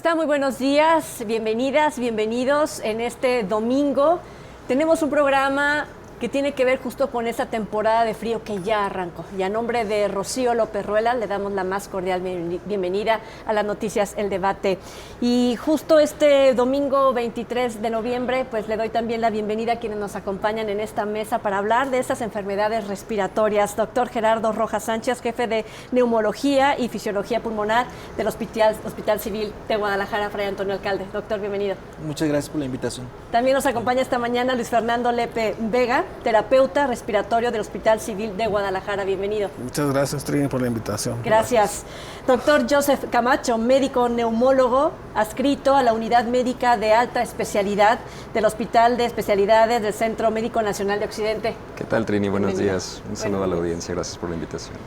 está? Muy buenos días, bienvenidas, bienvenidos en este domingo. Tenemos un programa que tiene que ver justo con esta temporada de frío que ya arrancó. Y a nombre de Rocío López Ruela le damos la más cordial bienvenida a las noticias El Debate. Y justo este domingo 23 de noviembre, pues le doy también la bienvenida a quienes nos acompañan en esta mesa para hablar de estas enfermedades respiratorias. Doctor Gerardo Rojas Sánchez, jefe de Neumología y Fisiología Pulmonar del Hospital Civil de Guadalajara, Fray Antonio Alcalde. Doctor, bienvenido. Muchas gracias por la invitación. También nos acompaña esta mañana Luis Fernando Lepe Vega, terapeuta respiratorio del Hospital Civil de Guadalajara. Bienvenido. Muchas gracias, Trini, por la invitación. Gracias. Doctor Joseph Camacho, médico neumólogo, adscrito a la Unidad Médica de Alta Especialidad del Hospital de Especialidades del Centro Médico Nacional de Occidente. ¿Qué tal, Trini? Buenos días. Un saludo a la días. audiencia. Gracias por la invitación.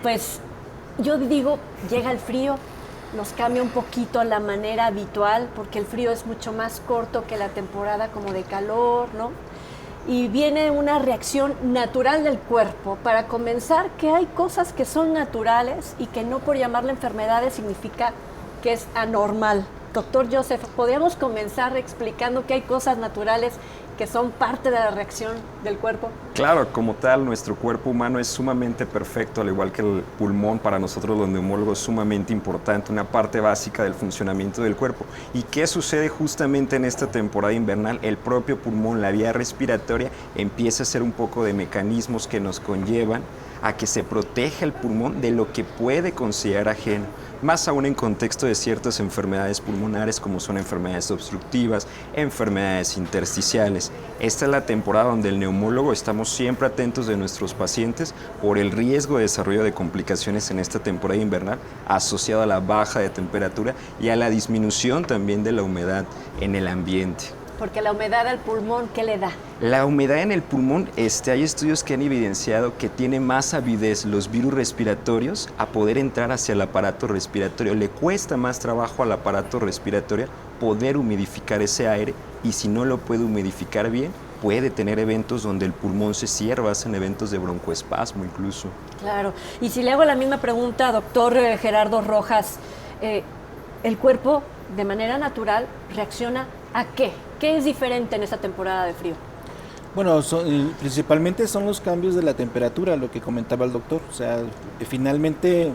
Pues yo digo, llega el frío, nos cambia un poquito la manera habitual, porque el frío es mucho más corto que la temporada como de calor, ¿no? Y viene una reacción natural del cuerpo. Para comenzar, que hay cosas que son naturales y que no por llamarle enfermedades significa que es anormal. Doctor Joseph, ¿podríamos comenzar explicando que hay cosas naturales que son parte de la reacción del cuerpo? Claro, como tal, nuestro cuerpo humano es sumamente perfecto, al igual que el pulmón, para nosotros los neumólogos es sumamente importante, una parte básica del funcionamiento del cuerpo. ¿Y qué sucede justamente en esta temporada invernal? El propio pulmón, la vía respiratoria, empieza a hacer un poco de mecanismos que nos conllevan a que se proteja el pulmón de lo que puede considerar ajeno, más aún en contexto de ciertas enfermedades pulmonares como son enfermedades obstructivas, enfermedades intersticiales. Esta es la temporada donde el neumólogo estamos siempre atentos de nuestros pacientes por el riesgo de desarrollo de complicaciones en esta temporada invernal asociado a la baja de temperatura y a la disminución también de la humedad en el ambiente. Porque la humedad al pulmón, ¿qué le da? La humedad en el pulmón, hay estudios que han evidenciado que tiene más avidez los virus respiratorios a poder entrar hacia el aparato respiratorio. Le cuesta más trabajo al aparato respiratorio poder humidificar ese aire y si no lo puede humidificar bien, puede tener eventos donde el pulmón se cierra, hacen eventos de broncoespasmo incluso. Claro. Y si le hago la misma pregunta, doctor Gerardo Rojas, ¿el cuerpo de manera natural reacciona a qué? ¿Qué es diferente en esta temporada de frío? Bueno, principalmente son los cambios de la temperatura, lo que comentaba el doctor. O sea, finalmente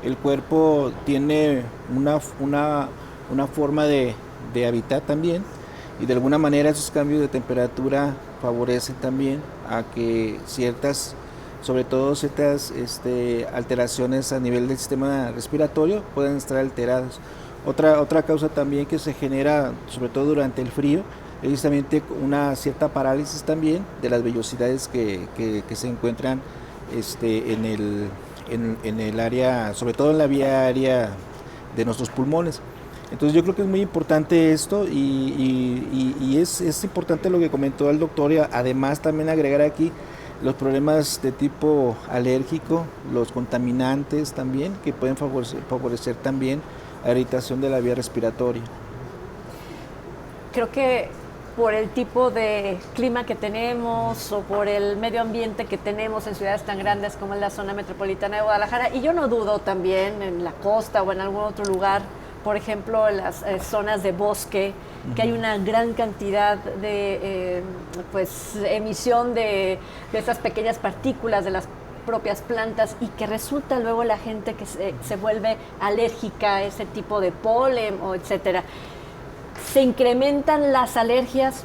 el cuerpo tiene una forma de hábitat también y de alguna manera esos cambios de temperatura favorecen también a que sobre todo ciertas alteraciones a nivel del sistema respiratorio puedan estar alteradas. Otra causa también que se genera, sobre todo durante el frío, es justamente una cierta parálisis también de las vellosidades que se encuentran en el área, sobre todo en la vía aérea de nuestros pulmones. Entonces yo creo que es muy importante esto y es importante lo que comentó el doctor y además también agregar aquí los problemas de tipo alérgico, los contaminantes también que pueden favorecer también la irritación de la vía respiratoria. Creo que por el tipo de clima que tenemos o por el medio ambiente que tenemos en ciudades tan grandes como es la zona metropolitana de Guadalajara, y yo no dudo también en la costa o en algún otro lugar, por ejemplo en las zonas de bosque, que hay una gran cantidad de emisión de estas pequeñas partículas de las propias plantas y que resulta luego la gente que se vuelve alérgica a ese tipo de polen o etcétera. Se incrementan las alergias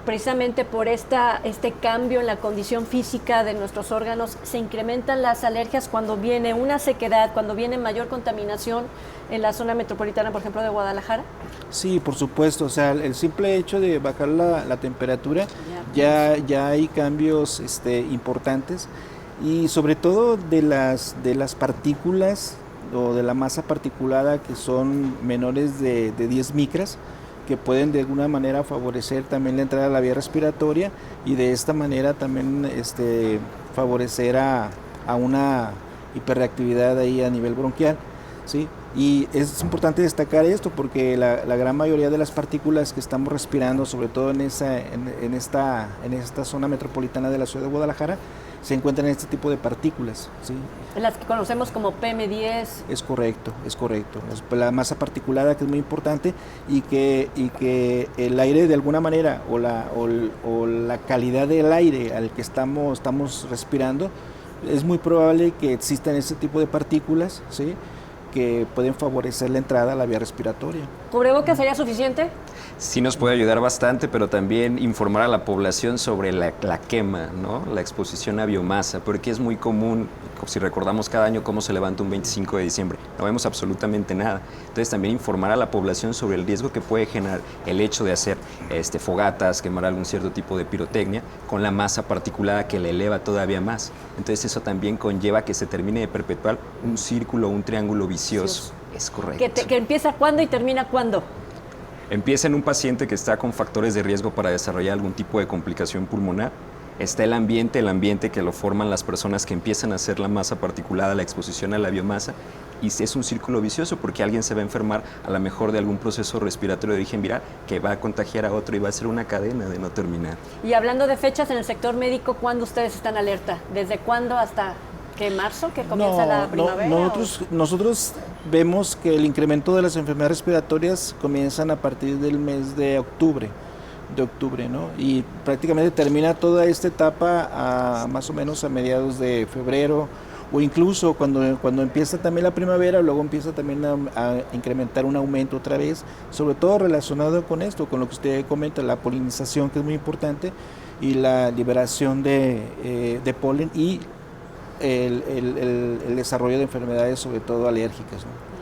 precisamente por este cambio en la condición física de nuestros órganos. Se incrementan las alergias cuando viene una sequedad, cuando viene mayor contaminación en la zona metropolitana, por ejemplo, de Guadalajara. Sí, por supuesto. O sea, el simple hecho de bajar la temperatura ya hay cambios importantes. Y sobre todo de las partículas o de la masa particulada que son menores de 10 micras, que pueden de alguna manera favorecer también la entrada a la vía respiratoria y de esta manera también favorecer a una hiperreactividad ahí a nivel bronquial, ¿sí? Y es importante destacar esto porque la gran mayoría de las partículas que estamos respirando, sobre todo en esta zona metropolitana de la ciudad de Guadalajara, se encuentran en este tipo de partículas, ¿sí? Las que conocemos como PM10. Es correcto, es correcto. La masa particulada, que es muy importante, y que el aire de alguna manera o la calidad del aire al que estamos respirando, es muy probable que existan ese tipo de partículas, ¿sí?, que pueden favorecer la entrada a la vía respiratoria. ¿Cubrebocas sería suficiente? Sí nos puede ayudar bastante, pero también informar a la población sobre la quema, ¿no? La exposición a biomasa, porque es muy común, si recordamos cada año cómo se levanta un 25 de diciembre, no vemos absolutamente nada. Entonces también informar a la población sobre el riesgo que puede generar el hecho de hacer fogatas, quemar algún cierto tipo de pirotecnia con la masa particulada que le eleva todavía más. Entonces eso también conlleva que se termine de perpetuar un círculo, un triángulo vicioso. Es correcto. ¿Que empieza cuándo y termina cuándo? Empieza en un paciente que está con factores de riesgo para desarrollar algún tipo de complicación pulmonar. Está el ambiente que lo forman las personas que empiezan a hacer la masa particulada, la exposición a la biomasa, y es un círculo vicioso porque alguien se va a enfermar a lo mejor de algún proceso respiratorio de origen viral que va a contagiar a otro y va a ser una cadena de no terminar. Y hablando de fechas en el sector médico, ¿cuándo ustedes están alerta? ¿Desde cuándo hasta qué marzo, que comienza la primavera? Nosotros vemos que el incremento de las enfermedades respiratorias comienzan a partir del mes de octubre, ¿no? Y prácticamente termina toda esta etapa más o menos a mediados de febrero, o incluso cuando empieza también la primavera, luego empieza también a incrementar un aumento otra vez, sobre todo relacionado con esto, con lo que usted comenta, la polinización, que es muy importante, y la liberación de polen y el desarrollo de enfermedades, sobre todo alérgicas, ¿no?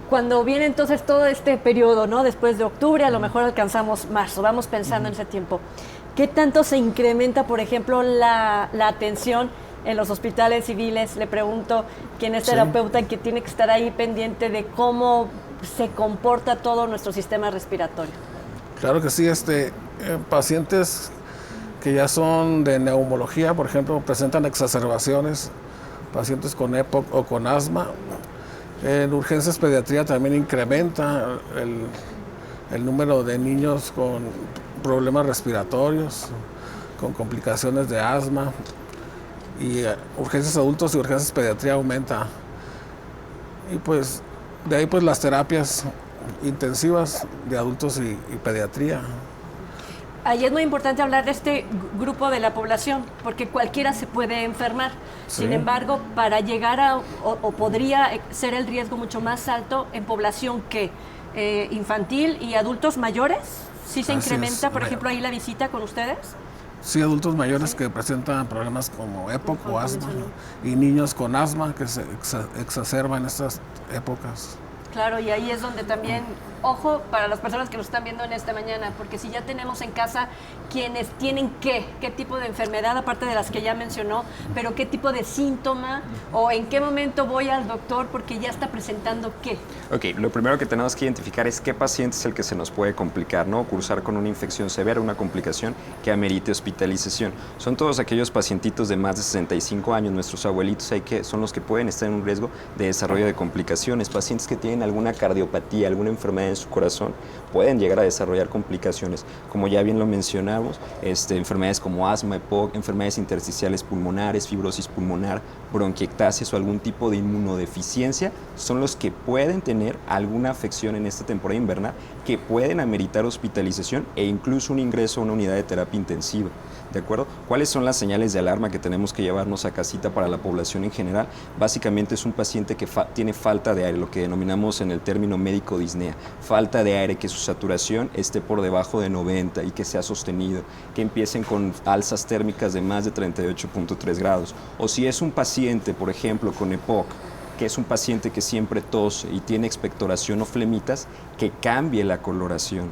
Cuando viene entonces todo este periodo, ¿no? Después de octubre, a lo mejor alcanzamos marzo, vamos pensando en ese tiempo. ¿Qué tanto se incrementa, por ejemplo, la atención en los hospitales civiles? Le pregunto, quién es terapeuta, que tiene que estar ahí pendiente de cómo se comporta todo nuestro sistema respiratorio. Claro que sí, pacientes que ya son de neumología, por ejemplo, presentan exacerbaciones, pacientes con EPOC o con asma. En urgencias pediatría también incrementa el número de niños con problemas respiratorios, con complicaciones de asma. Y urgencias adultos y urgencias pediatría aumenta. Y pues de ahí pues las terapias intensivas de adultos y pediatría. Ahí es muy importante hablar de este grupo de la población, porque cualquiera se puede enfermar. Sí. Sin embargo, para llegar o podría ser el riesgo mucho más alto en población que infantil y adultos mayores. ¿Sí se incrementa, por ejemplo, ahí la visita con ustedes? Sí, adultos mayores que presentan problemas como EPOC o asma, ¿no? Y niños con asma que se exacerban en estas épocas. Claro, y ahí es donde también, ojo, para las personas que nos están viendo en esta mañana, porque si ya tenemos en casa quienes tienen qué tipo de enfermedad, aparte de las que ya mencionó, pero qué tipo de síntoma, o en qué momento voy al doctor porque ya está presentando qué. Ok, lo primero que tenemos que identificar es qué paciente es el que se nos puede complicar, ¿no? Cursar con una infección severa, una complicación que amerite hospitalización. Son todos aquellos pacientitos de más de 65 años, nuestros abuelitos, son los que pueden estar en un riesgo de desarrollo de complicaciones. Pacientes que tienen alguna cardiopatía, alguna enfermedad en su corazón, pueden llegar a desarrollar complicaciones. Como ya bien lo mencionamos, enfermedades como asma, EPOC, enfermedades intersticiales pulmonares, fibrosis pulmonar, bronquiectasias o algún tipo de inmunodeficiencia, son los que pueden tener alguna afección en esta temporada invernal que pueden ameritar hospitalización e incluso un ingreso a una unidad de terapia intensiva. ¿De acuerdo? ¿Cuáles son las señales de alarma que tenemos que llevarnos a casita para la población en general? Básicamente es un paciente que tiene falta de aire, lo que denominamos en el término médico disnea. Falta de aire, que su saturación esté por debajo de 90 y que sea sostenido, que empiecen con alzas térmicas de más de 38.3 grados. O si es un paciente, por ejemplo, con EPOC, que es un paciente que siempre tose y tiene expectoración o flemitas, que cambie la coloración.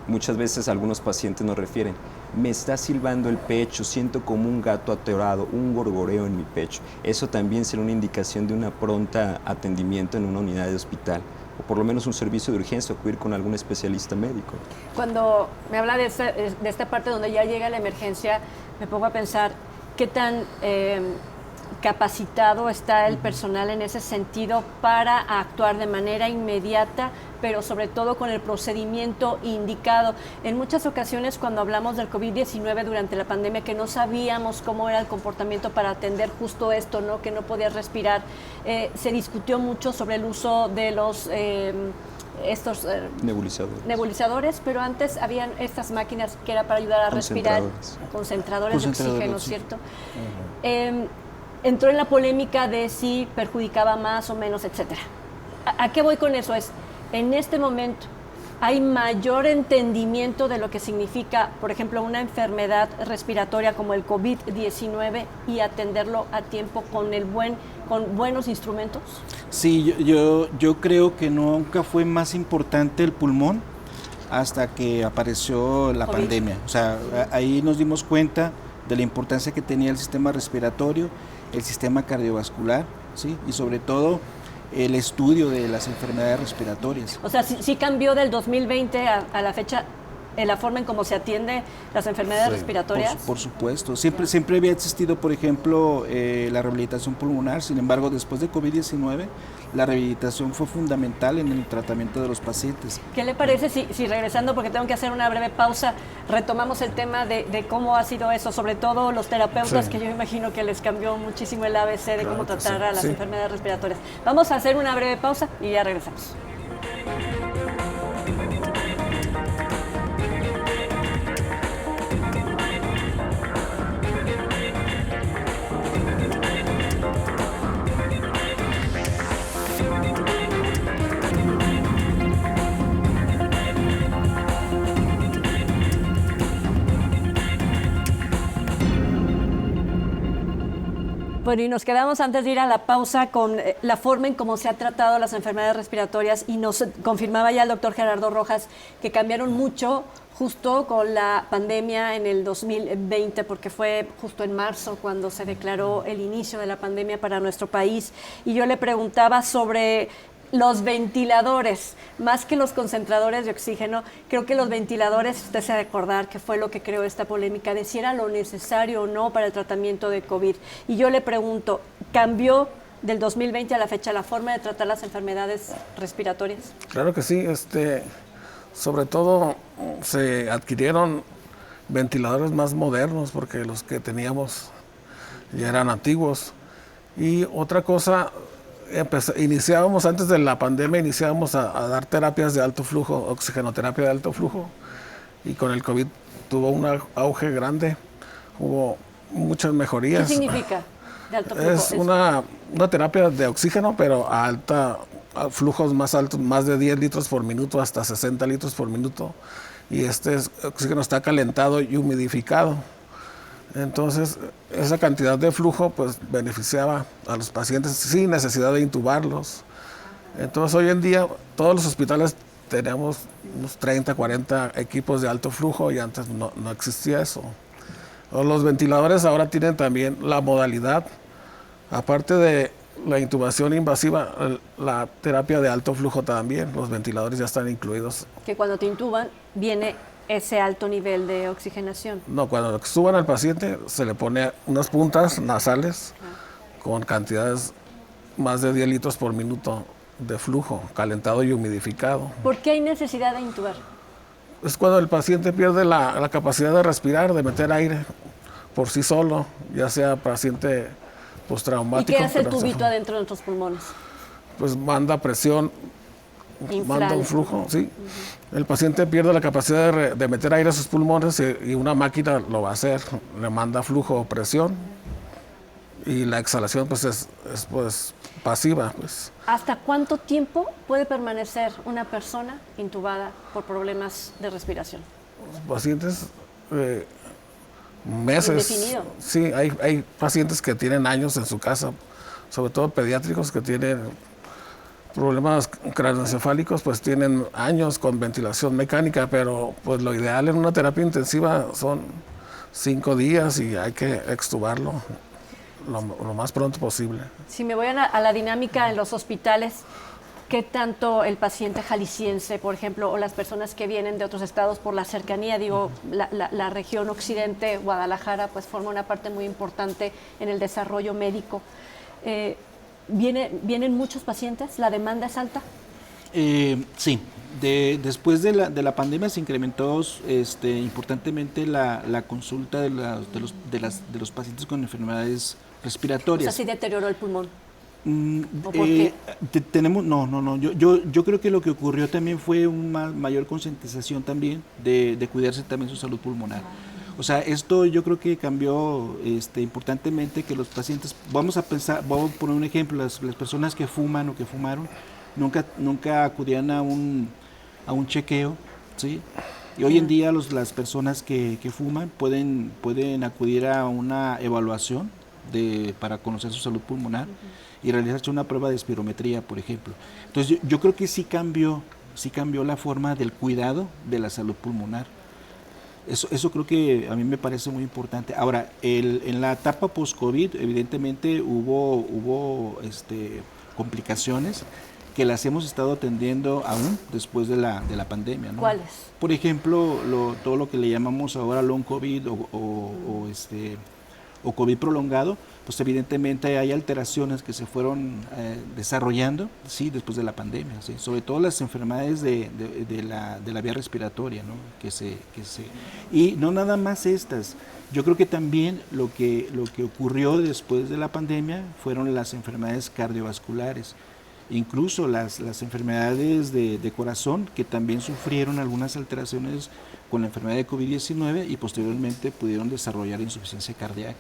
Muchas veces algunos pacientes nos refieren, me está silbando el pecho, siento como un gato atorado, un gorgoreo en mi pecho. Eso también será una indicación de una pronta atendimiento en una unidad de hospital, o por lo menos un servicio de urgencia, o acudir con algún especialista médico. Cuando me habla de esta parte donde ya llega la emergencia, me pongo a pensar qué tan capacitado está el personal en ese sentido para actuar de manera inmediata, pero sobre todo con el procedimiento indicado? En muchas ocasiones cuando hablamos del COVID-19 durante la pandemia, que no sabíamos cómo era el comportamiento para atender justo esto, ¿no? Que no podías respirar, se discutió mucho sobre el uso de los estos nebulizadores, pero antes habían estas máquinas que era para ayudar a respirar, concentradores de oxígeno, sí. ¿cierto? Entró en la polémica de si perjudicaba más o menos, etcétera. ¿A qué voy con eso? Es, en este momento hay mayor entendimiento de lo que significa, por ejemplo, una enfermedad respiratoria como el COVID-19 y atenderlo a tiempo con buenos instrumentos. Sí, yo creo que nunca fue más importante el pulmón hasta que apareció la COVID. pandemia. O sea, ahí nos dimos cuenta de la importancia que tenía el sistema respiratorio, el sistema cardiovascular, ¿sí? Y sobre todo el estudio de las enfermedades respiratorias. O sea, sí cambió del 2020 a la fecha la forma en cómo se atiende las enfermedades respiratorias. Por supuesto. Siempre había existido, por ejemplo, la rehabilitación pulmonar. Sin embargo, después de COVID-19, la rehabilitación fue fundamental en el tratamiento de los pacientes. ¿Qué le parece si regresando, porque tengo que hacer una breve pausa, retomamos el tema de cómo ha sido eso, sobre todo los terapeutas, que yo imagino que les cambió muchísimo el ABC de cómo tratar a las enfermedades respiratorias? Vamos a hacer una breve pausa y ya regresamos. Bueno, y nos quedamos antes de ir a la pausa con la forma en cómo se ha tratado las enfermedades respiratorias, y nos confirmaba ya el doctor Gerardo Rojas que cambiaron mucho justo con la pandemia en el 2020, porque fue justo en marzo cuando se declaró el inicio de la pandemia para nuestro país. Y yo le preguntaba sobre los ventiladores, más que los concentradores de oxígeno. Creo que los ventiladores, usted se ha de acordar que fue lo que creó esta polémica de si era lo necesario o no para el tratamiento de COVID. Y yo le pregunto, ¿cambió del 2020 a la fecha la forma de tratar las enfermedades respiratorias? Claro que sí, sobre todo se adquirieron ventiladores más modernos porque los que teníamos ya eran antiguos. Y otra cosa, iniciábamos antes de la pandemia, a dar terapias de alto flujo, oxigenoterapia de alto flujo, y con el COVID tuvo un auge grande, hubo muchas mejorías. ¿Qué significa de alto flujo? Es una terapia de oxígeno, pero a flujos más altos, más de 10 litros por minuto hasta 60 litros por minuto, y este oxígeno está calentado y humidificado. Entonces, esa cantidad de flujo pues beneficiaba a los pacientes sin necesidad de intubarlos. Entonces, hoy en día, todos los hospitales tenemos unos 30, 40 equipos de alto flujo, y antes no existía eso. Los ventiladores ahora tienen también la modalidad, aparte de la intubación invasiva, la terapia de alto flujo también. Los ventiladores ya están incluidos. Que cuando te intuban, viene ese alto nivel de oxigenación. No, cuando suban al paciente se le pone unas puntas nasales con cantidades más de 10 litros por minuto de flujo, calentado y humidificado. ¿Por qué hay necesidad de intubar? Es cuando el paciente pierde la capacidad de respirar, de meter aire por sí solo, ya sea paciente postraumático. ¿Y qué hace el tubito adentro de nuestros pulmones? Pues manda presión, Inflando. manda un flujo, sí. El paciente pierde la capacidad de meter aire a sus pulmones, y una máquina lo va a hacer, le manda flujo o presión, y la exhalación pues es pues pasiva. Pues. ¿Hasta cuánto tiempo puede permanecer una persona intubada por problemas de respiración? Los pacientes, meses. ¿Indefinido? Sí, hay pacientes que tienen años en su casa, sobre todo pediátricos que tienen problemas craneoencefálicos, pues tienen años con ventilación mecánica, pero pues lo ideal en una terapia intensiva son 5 días y hay que extubarlo lo más pronto posible. Si me voy a la dinámica en los hospitales, ¿Qué tanto el paciente jalisciense, por ejemplo, o las personas que vienen de otros estados por la cercanía, digo, la región occidente, Guadalajara, pues forma una parte muy importante en el desarrollo médico? ¿Vienen muchos pacientes? ¿La demanda es alta? Sí, después de la pandemia se incrementó importantemente la consulta de los pacientes con enfermedades respiratorias. O sea, sí deterioró el pulmón. ¿O por qué? No. Yo creo que lo que ocurrió también fue una mayor concientización también de cuidarse también su salud pulmonar. O sea, esto yo creo que cambió importantemente que los pacientes, vamos a poner un ejemplo, las personas que fuman o que fumaron, nunca acudían a un chequeo, ¿sí? Y hoy en día las personas que fuman pueden acudir a una evaluación para conocer su salud pulmonar y realizarse una prueba de espirometría, por ejemplo. Entonces yo creo que sí cambió la forma del cuidado de la salud pulmonar. Eso creo que a mí me parece muy importante. Ahora, en la etapa post-COVID, evidentemente hubo complicaciones que las hemos estado atendiendo aún después de la pandemia, ¿no? ¿Cuáles? Por ejemplo, todo lo que le llamamos ahora long COVID o COVID prolongado, pues evidentemente hay alteraciones que se fueron desarrollando, sí, después de la pandemia, ¿sí? Sobre todo las enfermedades de la vía respiratoria, ¿no? Y no nada más estas. Yo creo que también lo que ocurrió después de la pandemia fueron las enfermedades cardiovasculares, incluso las enfermedades de corazón, que también sufrieron algunas alteraciones con la enfermedad de COVID-19 y posteriormente pudieron desarrollar insuficiencia cardíaca.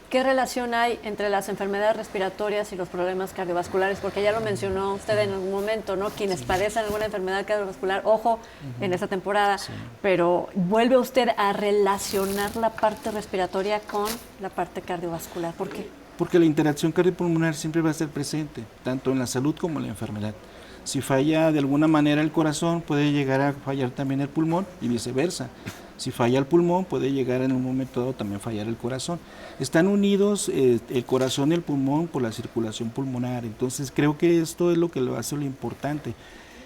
¿Qué relación hay entre las enfermedades respiratorias y los problemas cardiovasculares? Porque ya lo mencionó usted en algún momento, ¿no? Quienes padecen alguna enfermedad cardiovascular, ojo, en esta temporada, pero ¿vuelve usted a relacionar la parte respiratoria con la parte cardiovascular? ¿Por qué? Porque la interacción cardiopulmonar siempre va a estar presente, tanto en la salud como en la enfermedad. Si falla de alguna manera el corazón, puede llegar a fallar también el pulmón y viceversa. Si falla el pulmón, puede llegar en un momento dado también fallar el corazón. Están unidos el corazón y el pulmón por la circulación pulmonar. Entonces creo que esto es lo que lo hace lo importante.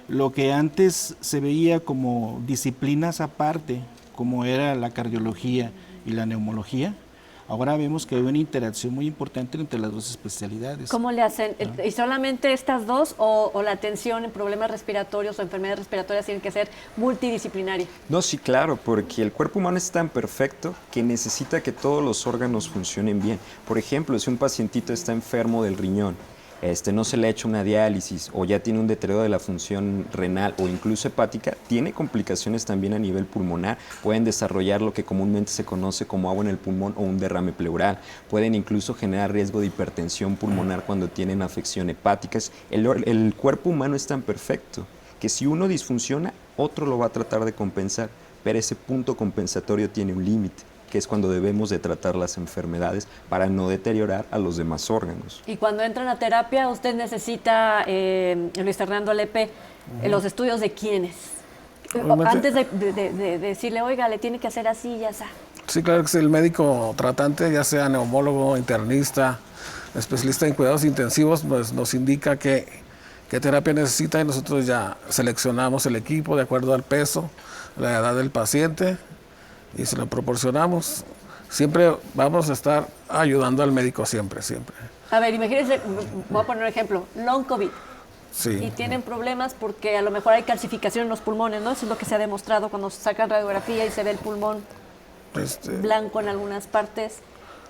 Lo que antes se veía como disciplinas aparte, como era la cardiología y la neumología, ahora vemos que hay una interacción muy importante entre las dos especialidades. ¿Cómo le hacen? ¿Y solamente estas dos o la atención en problemas respiratorios o enfermedades respiratorias tienen que ser multidisciplinaria? No, sí, claro, porque el cuerpo humano es tan perfecto que necesita que todos los órganos funcionen bien. Por ejemplo, si un pacientito está enfermo del riñón, no se le ha hecho una diálisis o ya tiene un deterioro de la función renal o incluso hepática, tiene complicaciones también a nivel pulmonar. Pueden desarrollar lo que comúnmente se conoce como agua en el pulmón o un derrame pleural. Pueden incluso generar riesgo de hipertensión pulmonar cuando tienen afección hepáticas. El cuerpo humano es tan perfecto que si uno disfunciona, otro lo va a tratar de compensar, pero ese punto compensatorio tiene un límite, que es cuando debemos de tratar las enfermedades para no deteriorar a los demás órganos. Y cuando entran a terapia, usted necesita, Luis Fernando Lepe, los estudios de quiénes. Antes de decirle, oiga, le tiene que hacer así y ya está. Sí, claro que sí, el médico tratante, ya sea neumólogo, internista, especialista en cuidados intensivos, pues nos indica qué terapia necesita y nosotros ya seleccionamos el equipo de acuerdo al peso, la edad del paciente, y se lo proporcionamos. Siempre vamos a estar ayudando al médico, siempre. A ver, imagínense, voy a poner un ejemplo, long COVID. Sí. Y tienen problemas porque a lo mejor hay calcificación en los pulmones, ¿no? Eso es lo que se ha demostrado cuando se sacan radiografía y se ve el pulmón blanco en algunas partes.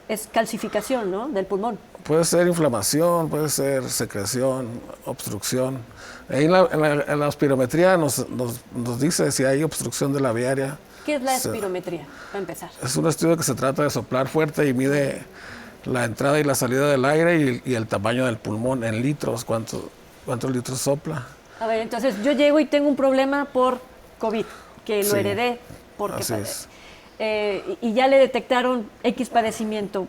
Es calcificación, ¿no? Del pulmón. Puede ser inflamación, puede ser secreción, obstrucción. Ahí en la espirometría nos dice si hay obstrucción de la viaria. ¿Qué es la espirometría, para empezar? Es un estudio que se trata de soplar fuerte y mide la entrada y la salida del aire y el tamaño del pulmón en litros, cuántos litros sopla. A ver, entonces yo llego y tengo un problema por COVID, que lo heredé porque y ya le detectaron X padecimiento.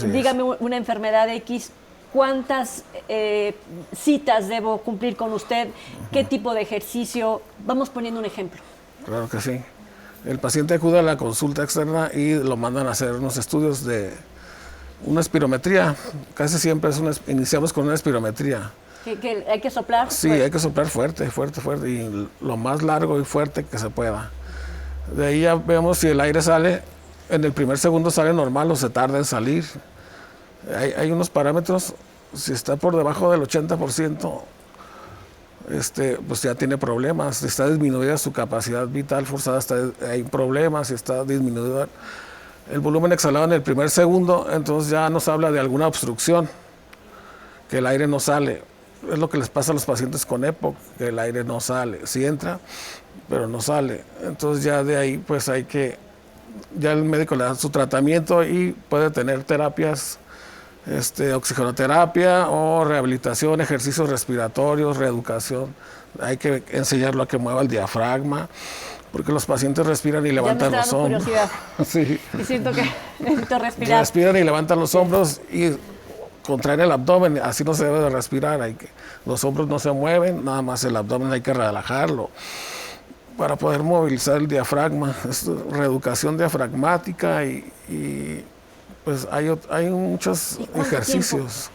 Dígame una enfermedad X, ¿cuántas citas debo cumplir con usted? ¿Qué tipo de ejercicio? Vamos poniendo un ejemplo. Claro que sí. El paciente acude a la consulta externa y lo mandan a hacer unos estudios de una espirometría. Casi siempre iniciamos con una espirometría. Que hay que soplar. Sí, Pues, hay que soplar fuerte, fuerte, fuerte, y lo más largo y fuerte que se pueda. De ahí ya vemos si el aire sale, en el primer segundo sale normal o se tarda en salir. Hay unos parámetros, si está por debajo del 80%, pues ya tiene problemas. Si está disminuida su capacidad vital forzada, hay problemas. Si está disminuido el volumen exhalado en el primer segundo, entonces ya nos habla de alguna obstrucción, que el aire no sale. Es lo que les pasa a los pacientes con EPOC, que el aire no sale. Sí entra, pero no sale. Entonces ya de ahí pues ya el médico le da su tratamiento y puede tener terapias, oxigenoterapia o rehabilitación, ejercicios respiratorios, reeducación. Hay que enseñarlo a que mueva el diafragma, porque los pacientes respiran y levantan los hombros. Curiosidad. Sí. Y siento que necesito respirar. Respiran y levantan los hombros y contraen el abdomen, así no se debe de respirar. Los hombros no se mueven, nada más el abdomen hay que relajarlo para poder movilizar el diafragma. Es reeducación diafragmática y pues hay muchos ejercicios.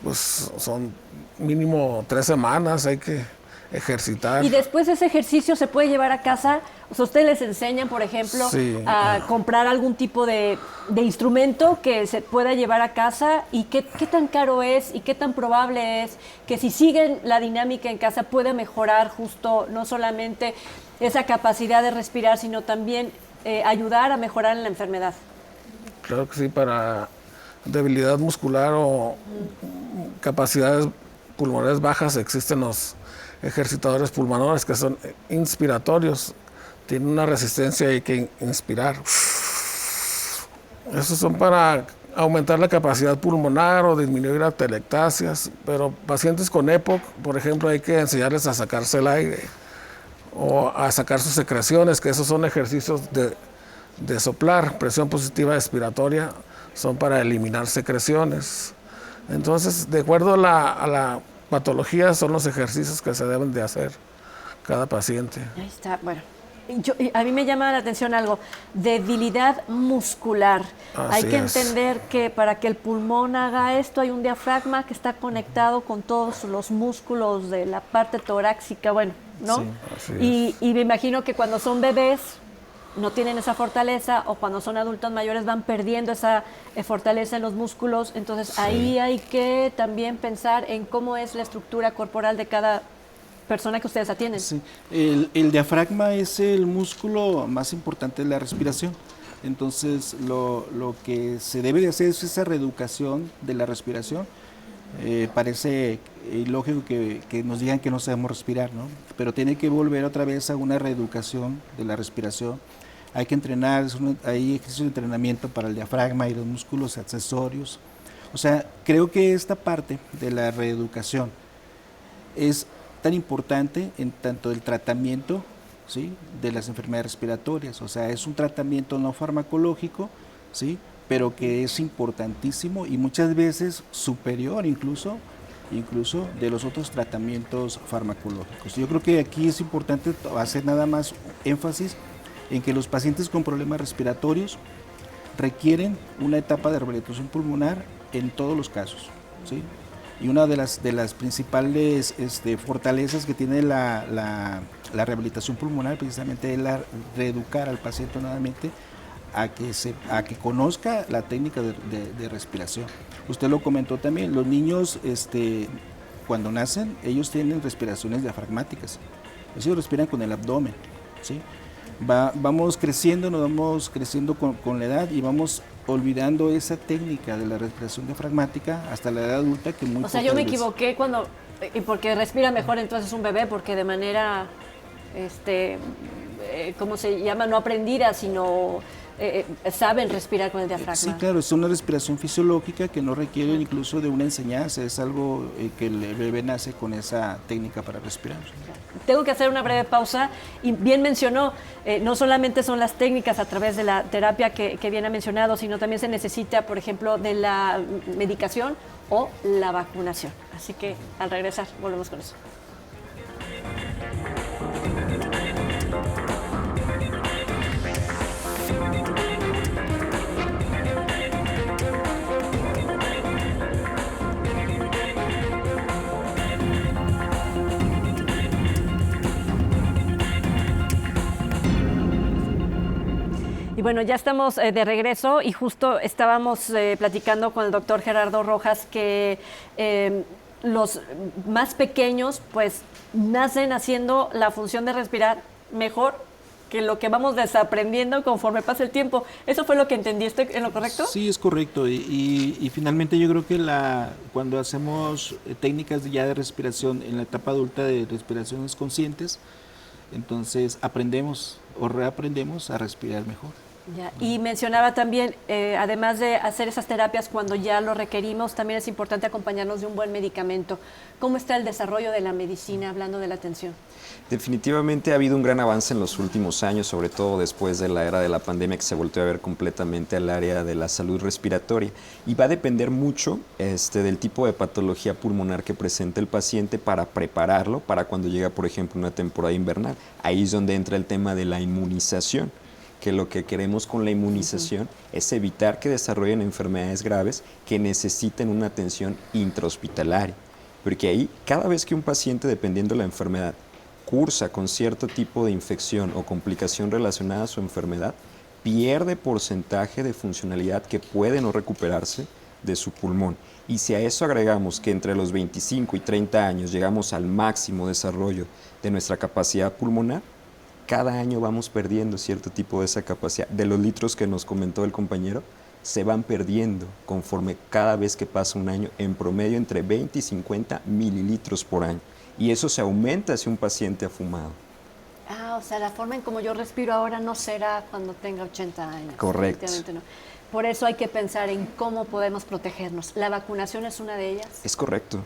Pues son mínimo 3 semanas, hay que ejercitar. Y después ese ejercicio se puede llevar a casa. O sea, ustedes les enseñan, por ejemplo, Sí. a comprar algún tipo de instrumento que se pueda llevar a casa, y qué tan caro es y qué tan probable es que si siguen la dinámica en casa pueda mejorar justo no solamente esa capacidad de respirar, sino también ayudar a mejorar en la enfermedad. Claro que sí, para debilidad muscular o capacidades pulmonares bajas existen los ejercitadores pulmonares que son inspiratorios, tienen una resistencia y hay que inspirar. Esos son para aumentar la capacidad pulmonar o disminuir atelectasias, pero pacientes con EPOC, por ejemplo, hay que enseñarles a sacarse el aire o a sacar sus secreciones, que esos son ejercicios de soplar, presión positiva expiratoria, son para eliminar secreciones. Entonces, de acuerdo a la patología, son los ejercicios que se deben de hacer cada paciente. Ahí está, bueno. A mí me llama la atención algo, debilidad muscular. Hay Así que es. entender que para que el pulmón haga esto hay un diafragma que está conectado con todos los músculos de la parte torácica, bueno, ¿no? Sí, así Y me imagino que cuando son bebés no tienen esa fortaleza, o cuando son adultos mayores van perdiendo esa fortaleza en los músculos. Entonces ahí hay que también pensar en cómo es la estructura corporal de cada persona que ustedes atienden. Sí. El diafragma es el músculo más importante de la respiración. Entonces, lo que se debe de hacer es esa reeducación de la respiración. Parece ilógico que nos digan que no sabemos respirar, ¿no? Pero tiene que volver otra vez a una reeducación de la respiración. Hay que entrenar, hay ejercicios de entrenamiento para el diafragma y los músculos accesorios. O sea, creo que esta parte de la reeducación es tan importante en tanto el tratamiento, ¿sí?, de las enfermedades respiratorias. O sea, es un tratamiento no farmacológico, ¿sí?, pero que es importantísimo y muchas veces superior incluso de los otros tratamientos farmacológicos. Yo creo que aquí es importante hacer nada más énfasis en que los pacientes con problemas respiratorios requieren una etapa de rehabilitación pulmonar en todos los casos, ¿sí? Y una de las principales fortalezas que tiene la rehabilitación pulmonar precisamente es reeducar al paciente nuevamente a que conozca la técnica de respiración. Usted lo comentó también, los niños cuando nacen, ellos tienen respiraciones diafragmáticas, ellos respiran con el abdomen, ¿sí? Vamos creciendo, nos vamos creciendo con la edad y vamos olvidando esa técnica de la respiración diafragmática hasta la edad adulta, que muy O sea, yo me equivoqué porque respira mejor entonces un bebé, porque de manera, ¿cómo se llama? No aprendida, sino saben respirar con el diafragma. Sí, claro, es una respiración fisiológica que no requiere incluso de una enseñanza, es algo que el bebé nace con esa técnica para respirar. Tengo que hacer una breve pausa, y bien mencionó, no solamente son las técnicas a través de la terapia que bien ha mencionado, sino también se necesita, por ejemplo, de la medicación o la vacunación. Así que al regresar volvemos con eso. bueno, ya estamos de regreso y justo estábamos platicando con el doctor Gerardo Rojas que los más pequeños pues nacen haciendo la función de respirar mejor que lo que vamos desaprendiendo conforme pasa el tiempo. ¿Eso fue lo que entendiste en lo correcto? Sí, es correcto. Y finalmente yo creo que cuando hacemos técnicas ya de respiración en la etapa adulta de respiraciones conscientes, entonces aprendemos o reaprendemos a respirar mejor. Ya. Y mencionaba también, además de hacer esas terapias cuando ya lo requerimos, también es importante acompañarnos de un buen medicamento. ¿Cómo está el desarrollo de la medicina hablando de la atención? Definitivamente ha habido un gran avance en los últimos años, sobre todo después de la era de la pandemia que se volvió a ver completamente al área de la salud respiratoria. Y va a depender mucho del tipo de patología pulmonar que presente el paciente para prepararlo para cuando llega, por ejemplo, una temporada invernal. Ahí es donde entra el tema de la inmunización, que lo que queremos con la inmunización es evitar que desarrollen enfermedades graves que necesiten una atención intrahospitalaria. Porque ahí, cada vez que un paciente, dependiendo de la enfermedad, cursa con cierto tipo de infección o complicación relacionada a su enfermedad, pierde porcentaje de funcionalidad que puede no recuperarse de su pulmón. Y si a eso agregamos que entre los 25 y 30 años llegamos al máximo desarrollo de nuestra capacidad pulmonar, cada año vamos perdiendo cierto tipo de esa capacidad. De los litros que nos comentó el compañero, se van perdiendo conforme cada vez que pasa un año, en promedio entre 20 y 50 mililitros por año. Y eso se aumenta si un paciente ha fumado. Ah, o sea, la forma en como yo respiro ahora no será cuando tenga 80 años. Correcto. No. Por eso hay que pensar en cómo podemos protegernos. ¿La vacunación es una de ellas? Es correcto.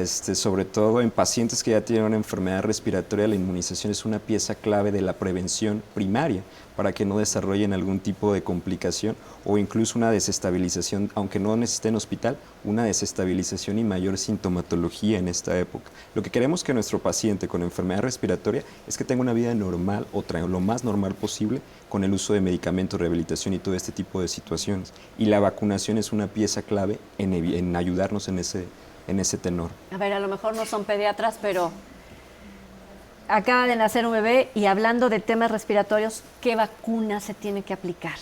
Sobre todo en pacientes que ya tienen una enfermedad respiratoria, la inmunización es una pieza clave de la prevención primaria para que no desarrollen algún tipo de complicación o incluso una desestabilización, aunque no necesiten hospital, una desestabilización y mayor sintomatología en esta época. Lo que queremos que nuestro paciente con enfermedad respiratoria es que tenga una vida normal o lo más normal posible con el uso de medicamentos, rehabilitación y todo este tipo de situaciones. Y la vacunación es una pieza clave en ayudarnos en ese tenor. A ver, a lo mejor no son pediatras, pero acaba de nacer un bebé y hablando de temas respiratorios, ¿qué vacuna se tiene que aplicar?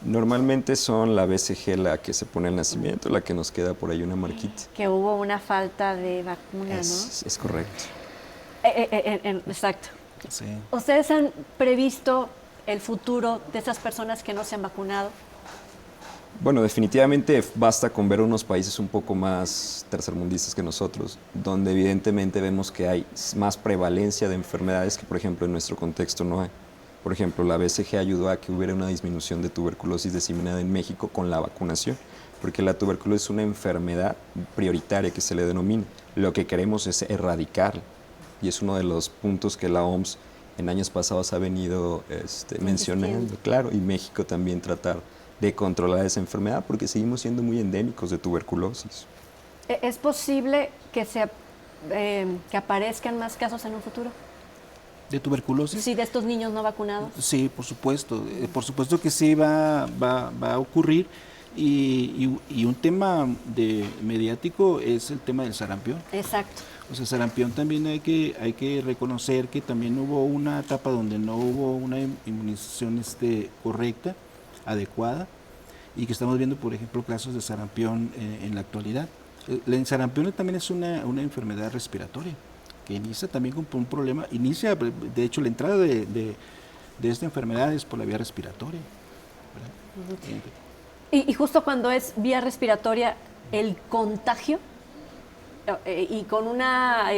Normalmente son la BCG la que se pone al nacimiento, la que nos queda por ahí una marquita. Que hubo una falta de vacuna, ¿no? Es correcto. Exacto. Sí. ¿Ustedes han previsto el futuro de esas personas que no se han vacunado? Bueno, definitivamente basta con ver unos países un poco más tercermundistas que nosotros, donde evidentemente vemos que hay más prevalencia de enfermedades que, por ejemplo, en nuestro contexto no hay. Por ejemplo, la BCG ayudó a que hubiera una disminución de tuberculosis diseminada en México con la vacunación, porque la tuberculosis es una enfermedad prioritaria que se le denomina. Lo que queremos es erradicarla, y es uno de los puntos que la OMS en años pasados ha venido mencionando, claro, y México también tratar de controlar esa enfermedad porque seguimos siendo muy endémicos de tuberculosis. ¿Es posible que que aparezcan más casos en un futuro? ¿De tuberculosis? Sí, de estos niños no vacunados. Sí, por supuesto. Por supuesto que sí va a ocurrir. Y un tema mediático es el tema del sarampión. Exacto. O sea, sarampión también hay que reconocer que también hubo una etapa donde no hubo una inmunización correcta, adecuada, y que estamos viendo, por ejemplo, casos de sarampión en la actualidad. El sarampión también es una enfermedad respiratoria que inicia también con un problema, de hecho la entrada de esta enfermedad es por la vía respiratoria, ¿verdad? Y justo cuando es vía respiratoria, el contagio y con una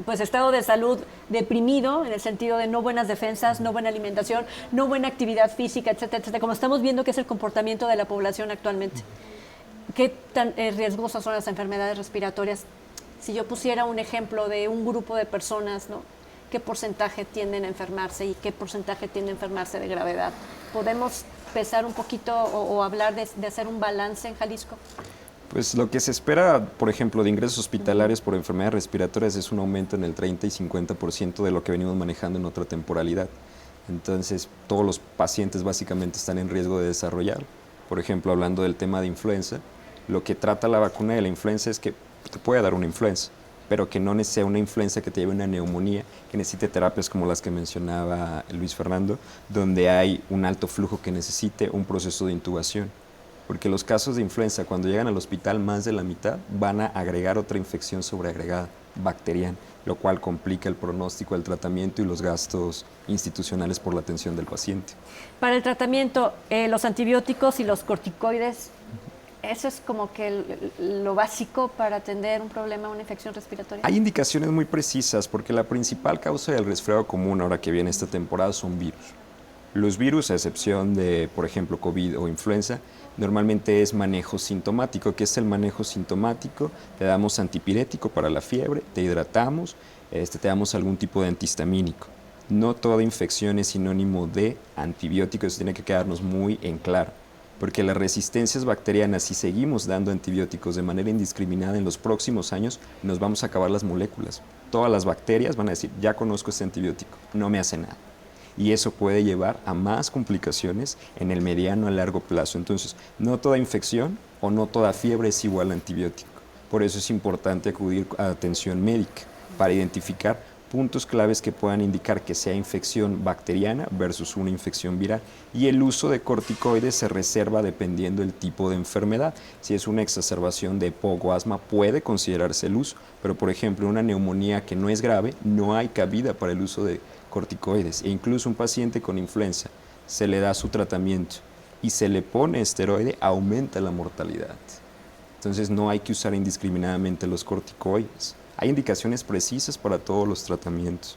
pues estado de salud deprimido, en el sentido de no buenas defensas, no buena alimentación, no buena actividad física, etcétera, etcétera, como estamos viendo que es el comportamiento de la población actualmente. ¿Qué tan riesgosas son las enfermedades respiratorias? Si yo pusiera un ejemplo de un grupo de personas, ¿no? ¿Qué porcentaje tienden a enfermarse y qué porcentaje tienden a enfermarse de gravedad? ¿Podemos pesar un poquito o hablar de hacer un balance en Jalisco? Pues lo que se espera, por ejemplo, de ingresos hospitalarios por enfermedades respiratorias es un aumento en el 30 y 50% de lo que venimos manejando en otra temporalidad. Entonces, todos los pacientes básicamente están en riesgo de desarrollar. Por ejemplo, hablando del tema de influenza, lo que trata la vacuna de la influenza es que te puede dar una influenza, pero que no sea una influenza que te lleve a una neumonía, que necesite terapias como las que mencionaba Luis Fernando, donde hay un alto flujo que necesite un proceso de intubación. Porque los casos de influenza, cuando llegan al hospital, más de la mitad van a agregar otra infección sobreagregada, bacteriana, lo cual complica el pronóstico, el tratamiento y los gastos institucionales por la atención del paciente. Para el tratamiento, los antibióticos y los corticoides, ¿eso es como que lo básico para atender un problema, una infección respiratoria? Hay indicaciones muy precisas porque la principal causa del resfriado común ahora que viene esta temporada son virus. Los virus, a excepción de, por ejemplo, COVID o influenza, normalmente es manejo sintomático. ¿Qué es el manejo sintomático? Te damos antipirético para la fiebre, te hidratamos, te damos algún tipo de antihistamínico. No toda infección es sinónimo de antibiótico, eso tiene que quedarnos muy en claro. Porque las resistencias bacterianas, si seguimos dando antibióticos de manera indiscriminada en los próximos años, nos vamos a acabar las moléculas. Todas las bacterias van a decir, ya conozco este antibiótico, no me hace nada. Y eso puede llevar a más complicaciones en el mediano a largo plazo. Entonces, no toda infección o no toda fiebre es igual a antibiótico. Por eso es importante acudir a atención médica para identificar puntos claves que puedan indicar que sea infección bacteriana versus una infección viral. Y el uso de corticoides se reserva dependiendo del tipo de enfermedad. Si es una exacerbación de EPOC o asma, puede considerarse el uso, pero por ejemplo, una neumonía que no es grave, no hay cabida para el uso de corticoides. E incluso un paciente con influenza se le da su tratamiento y se le pone esteroide, aumenta la mortalidad. Entonces no hay que usar indiscriminadamente los corticoides. Hay indicaciones precisas para todos los tratamientos.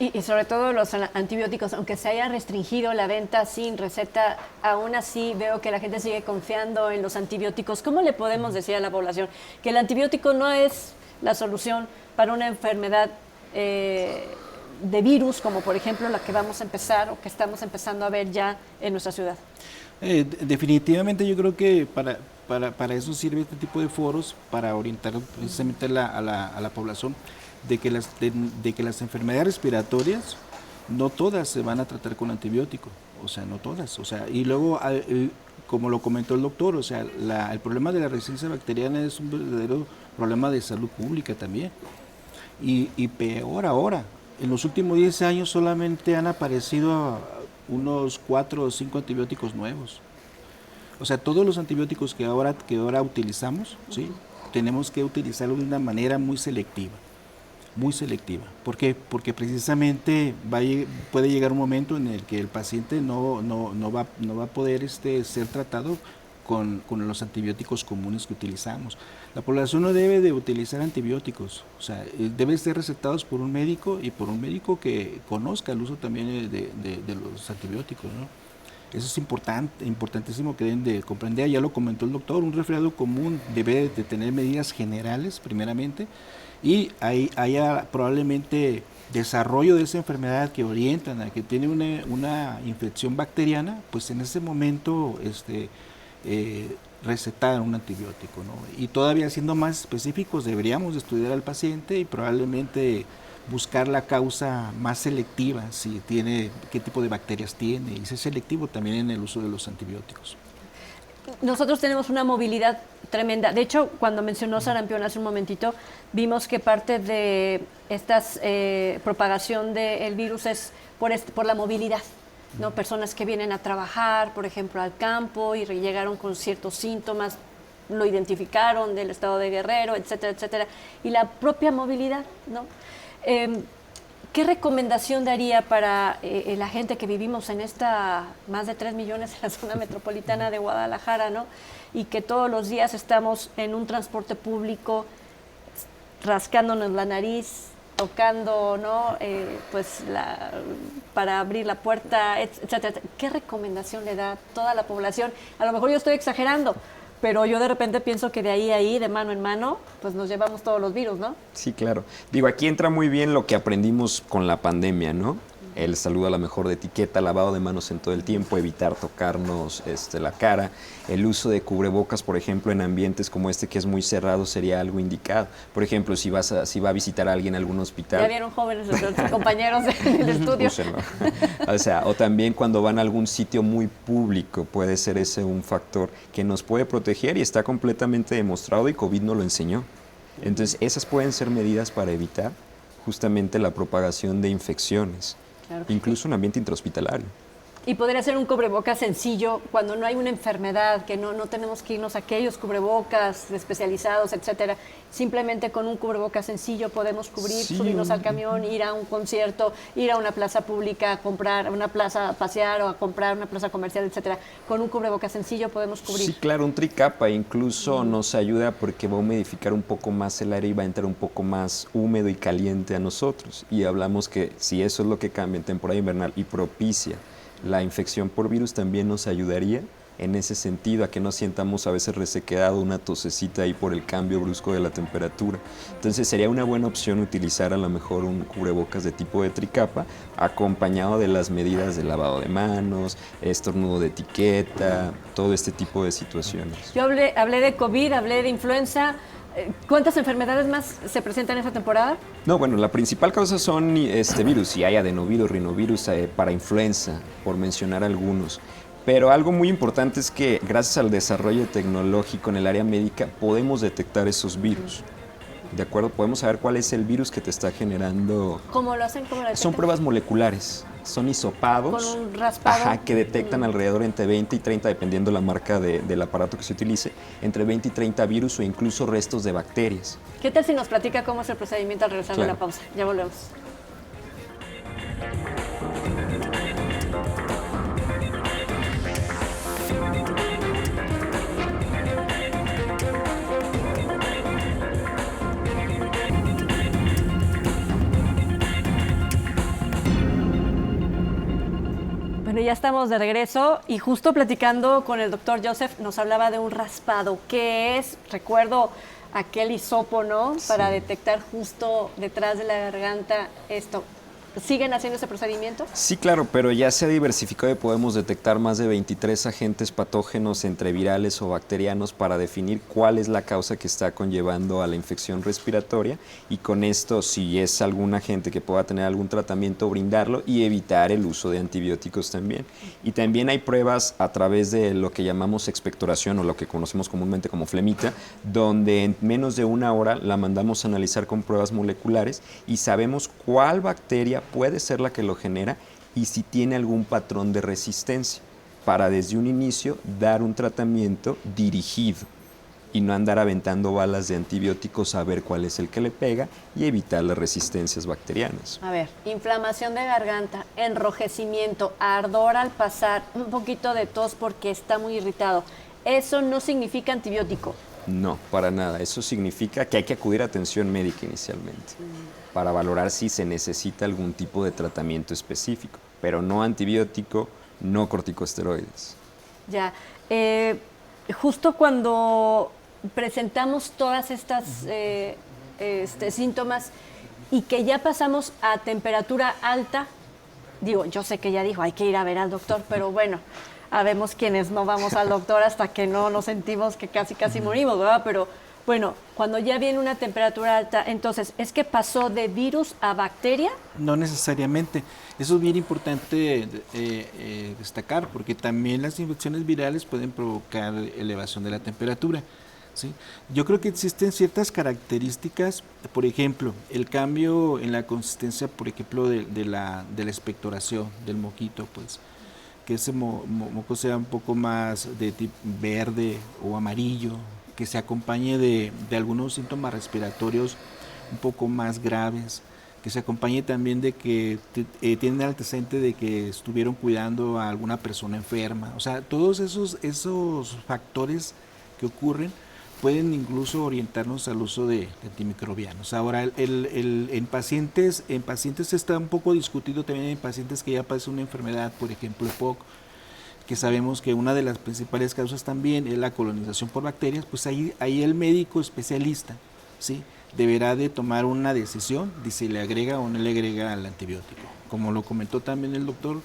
Y sobre todo los antibióticos, aunque se haya restringido la venta sin receta, aún así veo que la gente sigue confiando en los antibióticos. ¿Cómo le podemos decir a la población que el antibiótico no es la solución para una enfermedad de virus, como por ejemplo la que vamos a empezar o que estamos empezando a ver ya en nuestra ciudad? Definitivamente yo creo que para eso sirve este tipo de foros, para orientar precisamente a la población de que las enfermedades respiratorias no todas se van a tratar con antibiótico, o sea, no todas, o sea, y luego como lo comentó el doctor, o sea, el problema de la resistencia bacteriana es un verdadero problema de salud pública también, y peor ahora. En los últimos 10 años solamente han aparecido unos 4 o 5 antibióticos nuevos. O sea, todos los antibióticos que ahora utilizamos, ¿sí? Tenemos que utilizarlos de una manera muy selectiva. Muy selectiva. ¿Por qué? Porque precisamente puede llegar un momento en el que el paciente no va a poder ser tratado con los antibióticos comunes que utilizamos. La población no debe de utilizar antibióticos, o sea, deben ser recetados por un médico y por un médico que conozca el uso también de los antibióticos, ¿no? Eso es importantísimo que deben de comprender, ya lo comentó el doctor, un resfriado común debe de tener medidas generales primeramente y haya probablemente desarrollo de esa enfermedad que orientan a que tiene una infección bacteriana, pues en ese momento recetar un antibiótico, ¿no? Y todavía siendo más específicos, deberíamos estudiar al paciente y probablemente buscar la causa más selectiva, si tiene, qué tipo de bacterias tiene, y ser selectivo también en el uso de los antibióticos. Nosotros tenemos una movilidad tremenda. De hecho, cuando mencionó sarampión hace un momentito, vimos que parte de esta propagación del virus es por la movilidad, ¿no? Personas que vienen a trabajar, por ejemplo, al campo y llegaron con ciertos síntomas, lo identificaron del estado de Guerrero, etcétera, etcétera. Y la propia movilidad, ¿no? ¿Qué recomendación daría para la gente que vivimos en más de 3 millones en la zona metropolitana de Guadalajara, ¿no? Y que todos los días estamos en un transporte público rascándonos la nariz, tocando, ¿no? Para abrir la puerta, etcétera. ¿Qué recomendación le da a toda la población? A lo mejor yo estoy exagerando, pero yo de repente pienso que de ahí, de mano en mano, pues nos llevamos todos los virus, ¿no? Sí, claro. Digo, aquí entra muy bien lo que aprendimos con la pandemia, ¿no? El saludo a la mejor de etiqueta, lavado de manos en todo el tiempo, evitar tocarnos la cara. El uso de cubrebocas, por ejemplo, en ambientes como este que es muy cerrado sería algo indicado. Por ejemplo, si va a visitar a alguien en algún hospital. Ya vieron jóvenes nuestros compañeros del estudio. Úsenlo. O sea, o también cuando van a algún sitio muy público, puede ser ese un factor que nos puede proteger y está completamente demostrado y COVID nos lo enseñó. Entonces, esas pueden ser medidas para evitar justamente la propagación de infecciones, Claro. incluso en ambiente intrahospitalario. Y podría ser un cubrebocas sencillo cuando no hay una enfermedad, que no tenemos que irnos a aquellos cubrebocas especializados, etcétera. Simplemente con un cubrebocas sencillo podemos cubrir, Sí, subirnos al camión, ir a un concierto, ir a una plaza pública, a comprar, a una plaza a pasear o a comprar una plaza comercial, etcétera. Con un cubrebocas sencillo podemos cubrir. Sí, claro, un tricapa incluso nos ayuda porque va a humidificar un poco más el aire y va a entrar un poco más húmedo y caliente a nosotros. Y hablamos que si eso es lo que cambia en temporada invernal y propicia la infección por virus, también nos ayudaría en ese sentido a que no sientamos a veces resequedado, una tosecita ahí por el cambio brusco de la temperatura. Entonces sería una buena opción utilizar a lo mejor un cubrebocas de tipo de tricapa acompañado de las medidas de lavado de manos, estornudo de etiqueta, todo este tipo de situaciones. Yo hablé de COVID, hablé de influenza. ¿Cuántas enfermedades más se presentan esta temporada? No, bueno, la principal causa son virus, y hay adenovirus, rinovirus para influenza, por mencionar algunos. Pero algo muy importante es que gracias al desarrollo tecnológico en el área médica podemos detectar esos virus. ¿De acuerdo? Podemos saber cuál es el virus que te está generando. ¿Cómo lo hacen? ¿Cómo lo Son detectan? pruebas moleculares, son hisopados. Con un raspado. Ajá, que detectan alrededor entre 20 y 30, dependiendo la marca del aparato que se utilice, entre 20 y 30 virus o incluso restos de bacterias. ¿Qué tal si nos platica cómo es el procedimiento al regresar de Claro. la pausa? Ya volvemos. Bueno, ya estamos de regreso y justo platicando con el doctor Joseph nos hablaba de un raspado, que es, recuerdo, aquel hisopo, ¿no? Para detectar justo detrás de la garganta esto. ¿Siguen haciendo ese procedimiento? Sí, claro, pero ya se ha diversificado y podemos detectar más de 23 agentes patógenos entre virales o bacterianos para definir cuál es la causa que está conllevando a la infección respiratoria, y con esto, si es algún agente que pueda tener algún tratamiento, brindarlo y evitar el uso de antibióticos también. Y también hay pruebas a través de lo que llamamos expectoración, o lo que conocemos comúnmente como flemita, donde en menos de una hora la mandamos a analizar con pruebas moleculares y sabemos cuál bacteria puede ser la que lo genera y si tiene algún patrón de resistencia, para desde un inicio dar un tratamiento dirigido y no andar aventando balas de antibióticos a ver cuál es el que le pega y evitar las resistencias bacterianas. A ver, inflamación de garganta, enrojecimiento, ardor al pasar, un poquito de tos porque está muy irritado. Eso no significa antibiótico. No, para nada. Eso significa que hay que acudir a atención médica inicialmente para valorar si se necesita algún tipo de tratamiento específico, pero no antibiótico, no corticosteroides. Ya, justo cuando presentamos todas estas síntomas y que ya pasamos a temperatura alta, digo, yo sé que ya dijo, hay que ir a ver al doctor, pero bueno, habemos quienes no vamos al doctor hasta que no nos sentimos que casi morimos, ¿verdad? Pero bueno, cuando ya viene una temperatura alta, entonces, ¿es que pasó de virus a bacteria? No necesariamente. Eso es bien importante destacar, porque también las infecciones virales pueden provocar elevación de la temperatura. ¿Sí? Yo creo que existen ciertas características, por ejemplo, el cambio en la consistencia, por ejemplo, de la expectoración del moquito, pues, que ese moco sea un poco más de tipo verde o amarillo, que se acompañe de algunos síntomas respiratorios un poco más graves, que se acompañe también de que tienen el antecedente de que estuvieron cuidando a alguna persona enferma. O sea, todos esos factores que ocurren pueden incluso orientarnos al uso de antimicrobianos. Ahora, en pacientes está un poco discutido también en pacientes que ya padecen una enfermedad, por ejemplo, EPOC, que sabemos que una de las principales causas también es la colonización por bacterias. Pues ahí el médico especialista, ¿sí?, deberá de tomar una decisión de si le agrega o no le agrega al antibiótico. Como lo comentó también el doctor,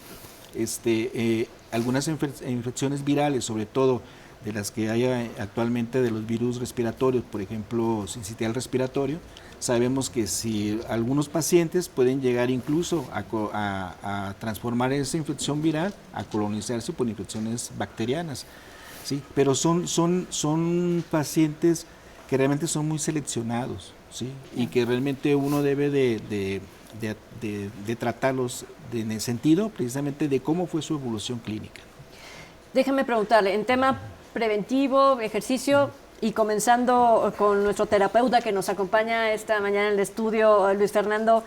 algunas infecciones virales, sobre todo de las que hay actualmente de los virus respiratorios, por ejemplo, sincitial respiratorio, sabemos que si algunos pacientes pueden llegar incluso a transformar esa infección viral, a colonizarse por infecciones bacterianas, ¿sí? Pero son pacientes que realmente son muy seleccionados, ¿sí? Y que realmente uno debe de tratarlos en el sentido precisamente de cómo fue su evolución clínica. Déjame preguntarle, en tema preventivo, ejercicio, y comenzando con nuestro terapeuta que nos acompaña esta mañana en el estudio, Luis Fernando,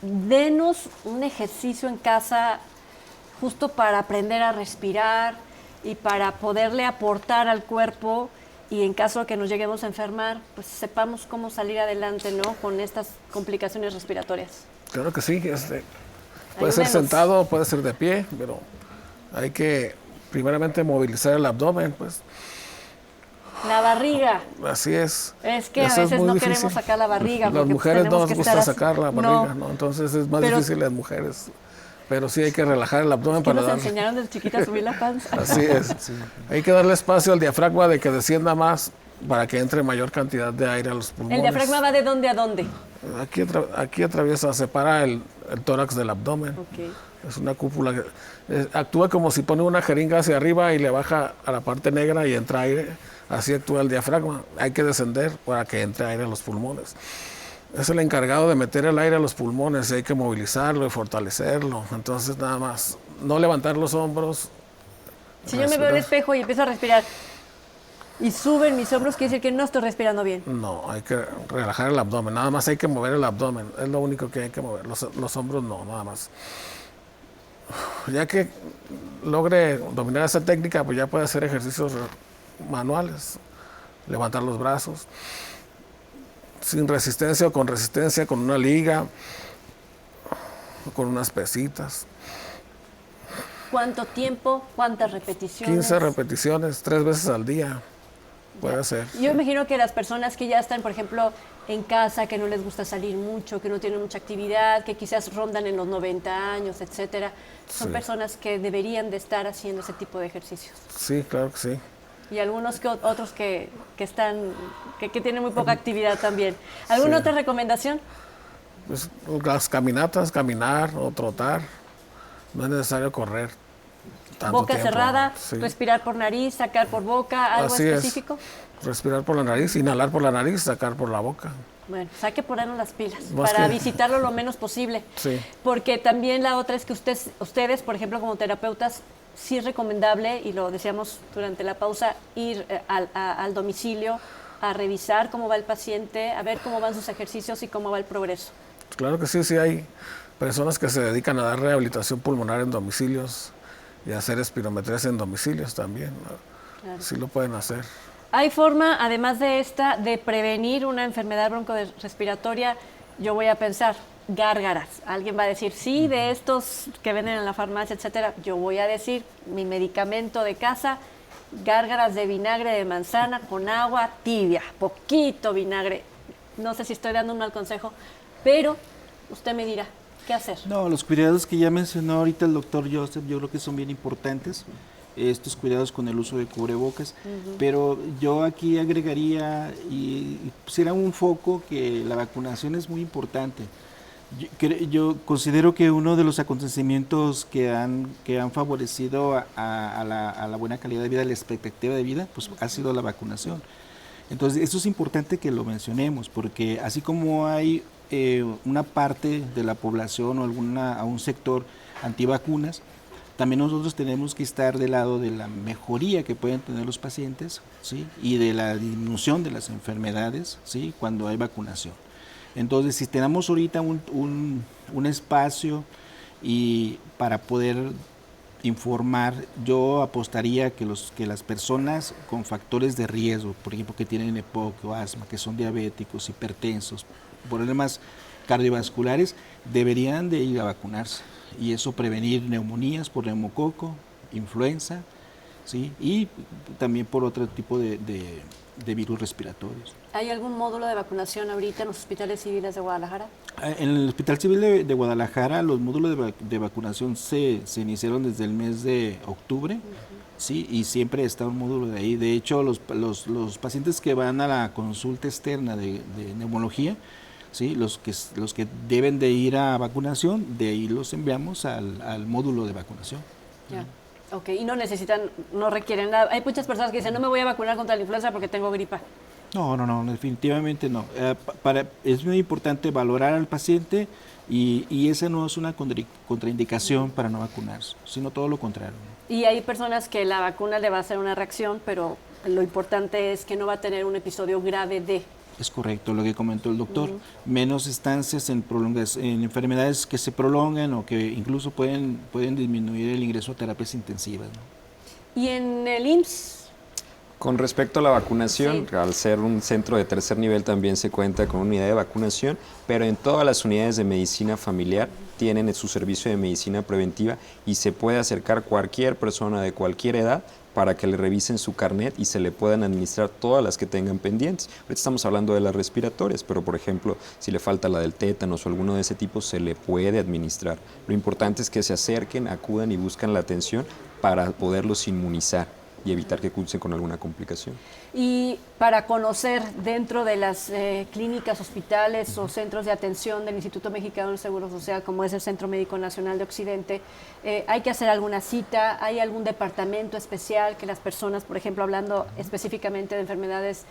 denos un ejercicio en casa justo para aprender a respirar y para poderle aportar al cuerpo, y en caso de que nos lleguemos a enfermar, pues sepamos cómo salir adelante, ¿no?, con estas complicaciones respiratorias. Claro que sí, puede ser sentado, puede ser de pie, pero hay que primeramente movilizar el abdomen, pues. La barriga. Así es. Es que a veces no difícil. queremos sacar la barriga. Las mujeres no nos gusta así. sacar la barriga, ¿no? Entonces es más difícil las mujeres. Pero sí hay que relajar el abdomen para nos enseñaron desde chiquita a subir la panza. Así es. Sí. Hay que darle espacio al diafragma de que descienda más para que entre mayor cantidad de aire a los pulmones. ¿El diafragma va de dónde a dónde? Aquí atraviesa, separa el tórax del abdomen. Okay. Es una cúpula que actúa como si pone una jeringa hacia arriba y le baja a la parte negra y entra aire. Así actúa el diafragma. Hay que descender para que entre aire a los pulmones. Es el encargado de meter el aire a los pulmones y hay que movilizarlo y fortalecerlo. Entonces nada más, no levantar los hombros. Si yo me veo al espejo y empiezo a respirar y suben mis hombros, quiere decir que no estoy respirando bien. No, hay que relajar el abdomen. Nada más hay que mover el abdomen. Es lo único que hay que mover. Los hombros no, nada más. Ya que logre dominar esa técnica, pues ya puede hacer ejercicios manuales. Levantar los brazos. Sin resistencia o con resistencia, con una liga, con unas pesitas. ¿Cuánto tiempo? ¿Cuántas repeticiones? 15 repeticiones, 3 veces al día. Puede ser. Yo imagino que las personas que ya están, por ejemplo, en casa, que no les gusta salir mucho, que no tienen mucha actividad, que quizás rondan en los 90 años, etcétera, son personas que deberían de estar haciendo ese tipo de ejercicios. Sí, claro que sí. Y algunos otros que tienen muy poca actividad también. ¿Alguna otra recomendación? Pues las caminatas, caminar o trotar. No es necesario correr tanto Boca tiempo. cerrada, respirar por nariz, sacar por boca, ¿algo Así específico? Respirar por la nariz, inhalar por la nariz, sacar por la boca. Bueno, hay que ponernos las pilas Más para que... visitarlo lo menos posible. Sí. Porque también la otra es que ustedes, por ejemplo, como terapeutas, sí es recomendable, y lo decíamos durante la pausa, ir al domicilio a revisar cómo va el paciente, a ver cómo van sus ejercicios y cómo va el progreso. Claro que sí, sí hay personas que se dedican a dar rehabilitación pulmonar en domicilios y a hacer espirometrías en domicilios también, ¿no? Claro. Sí lo pueden hacer. ¿Hay forma, además de esta, de prevenir una enfermedad broncorespiratoria? Yo voy a pensar, gárgaras. Alguien va a decir, sí, de estos que venden en la farmacia, etcétera. Yo voy a decir, mi medicamento de casa, gárgaras de vinagre de manzana con agua tibia, poquito vinagre. No sé si estoy dando un mal consejo, pero usted me dirá, ¿qué hacer? No, los cuidados que ya mencionó ahorita el doctor Joseph, yo creo que son bien importantes. Estos cuidados con el uso de cubrebocas, pero yo aquí agregaría y pusiera un foco que la vacunación es muy importante. Yo considero que uno de los acontecimientos que han favorecido a la buena calidad de vida, la expectativa de vida, pues ha sido la vacunación. Entonces, eso es importante que lo mencionemos, porque así como hay una parte de la población o a un sector antivacunas, también nosotros tenemos que estar del lado de la mejoría que pueden tener los pacientes, ¿sí? Y de la disminución de las enfermedades, ¿sí? Cuando hay vacunación. Entonces, si tenemos ahorita un espacio y para poder informar, yo apostaría que las personas con factores de riesgo, por ejemplo, que tienen EPOC o asma, que son diabéticos, hipertensos, problemas cardiovasculares, deberían de ir a vacunarse. Y eso prevenir neumonías por neumococo, influenza, ¿sí? Y también por otro tipo de virus respiratorios. ¿Hay algún módulo de vacunación ahorita en los hospitales civiles de Guadalajara? En el Hospital Civil de Guadalajara los módulos de vacunación se iniciaron desde el mes de octubre, ¿sí? Y siempre está un módulo de ahí. De hecho, los pacientes que van a la consulta externa de neumología, ¿sí? Los que deben de ir a vacunación, de ahí los enviamos al módulo de vacunación. Ya. Ok, y no requieren nada. Hay muchas personas que dicen, no me voy a vacunar contra la influenza porque tengo gripa. No, definitivamente no. Es muy importante valorar al paciente y esa no es una contraindicación para no vacunarse, sino todo lo contrario. Y hay personas que la vacuna le va a hacer una reacción, pero lo importante es que no va a tener un episodio grave de... Es correcto lo que comentó el doctor. Menos estancias en enfermedades que se prolongan o que incluso pueden disminuir el ingreso a terapias intensivas, ¿no? Y en el IMSS... Con respecto a la vacunación, Sí. al ser un centro de tercer nivel también se cuenta con una unidad de vacunación, pero en todas las unidades de medicina familiar tienen su servicio de medicina preventiva y se puede acercar cualquier persona de cualquier edad para que le revisen su carnet y se le puedan administrar todas las que tengan pendientes. Ahorita estamos hablando de las respiratorias, pero por ejemplo, si le falta la del tétanos o alguno de ese tipo, se le puede administrar. Lo importante es que se acerquen, acudan y buscan la atención para poderlos inmunizar y evitar que cursen con alguna complicación. Y para conocer dentro de las clínicas, hospitales o centros de atención del Instituto Mexicano del Seguro Social, como es el Centro Médico Nacional de Occidente, ¿hay que hacer alguna cita? ¿Hay algún departamento especial que las personas, por ejemplo, hablando específicamente de enfermedades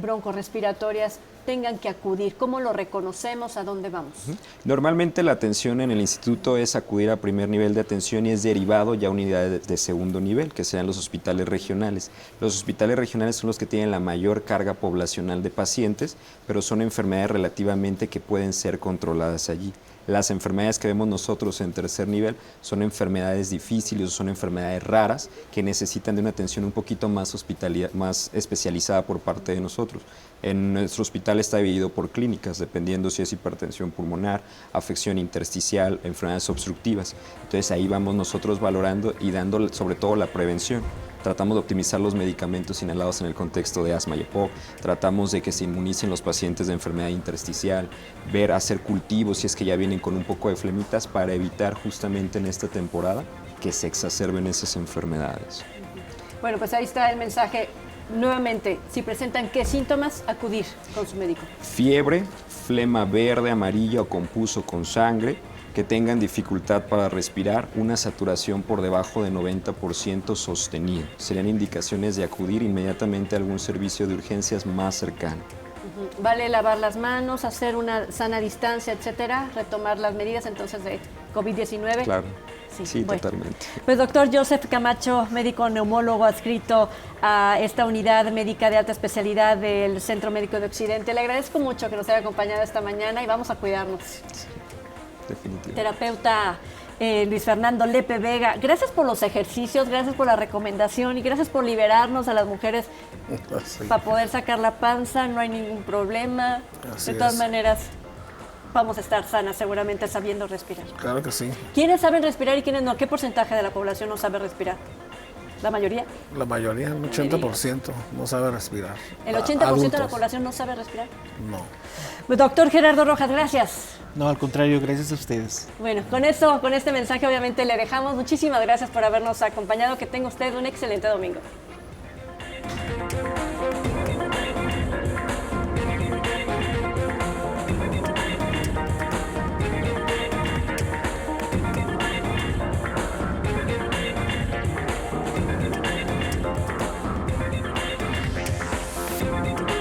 broncorrespiratorias, tengan que acudir? ¿Cómo lo reconocemos? ¿A dónde vamos? Normalmente la atención en el instituto es acudir a primer nivel de atención y es derivado ya a unidades de segundo nivel, que sean los hospitales regionales. Los hospitales regionales son los que tienen la mayor carga poblacional de pacientes, pero son enfermedades relativamente que pueden ser controladas allí. Las enfermedades que vemos nosotros en tercer nivel son enfermedades difíciles o son enfermedades raras que necesitan de una atención un poquito más más especializada por parte de nosotros. En nuestro hospital está dividido por clínicas, dependiendo si es hipertensión pulmonar, afección intersticial, enfermedades obstructivas. Entonces ahí vamos nosotros valorando y dando sobre todo la prevención. Tratamos de optimizar los medicamentos inhalados en el contexto de asma y EPOC, tratamos de que se inmunicen los pacientes de enfermedad intersticial, hacer cultivos si es que ya vienen con un poco de flemitas para evitar justamente en esta temporada que se exacerben esas enfermedades. Bueno, pues ahí está el mensaje. Nuevamente, si presentan qué síntomas, acudir con su médico. Fiebre, flema verde, amarilla o con pus o con sangre, que tengan dificultad para respirar, una saturación por debajo de 90% sostenida. Serían indicaciones de acudir inmediatamente a algún servicio de urgencias más cercano. Vale lavar las manos, hacer una sana distancia, etcétera, retomar las medidas entonces de COVID-19. Claro, sí, bueno. totalmente. Pues doctor Joseph Camacho, médico neumólogo adscrito a esta unidad médica de alta especialidad del Centro Médico de Occidente, le agradezco mucho que nos haya acompañado esta mañana y vamos a cuidarnos. Definitivamente. Terapeuta Luis Fernando Lepe Vega, gracias por los ejercicios, gracias por la recomendación y gracias por liberarnos a las mujeres para poder sacar la panza, no hay ningún problema. Así de todas es. maneras, vamos a estar sanas seguramente sabiendo respirar. Claro que sí. ¿Quiénes saben respirar y quiénes no? ¿Qué porcentaje de la población no sabe respirar? ¿La mayoría? La mayoría, un 80% no sabe respirar. ¿El 80% de la Adultos. población no sabe respirar? No. Pues, doctor Gerardo Rojas, gracias. No, al contrario, gracias a ustedes. Bueno, con este mensaje obviamente le dejamos. Muchísimas gracias por habernos acompañado. Que tenga usted un excelente domingo.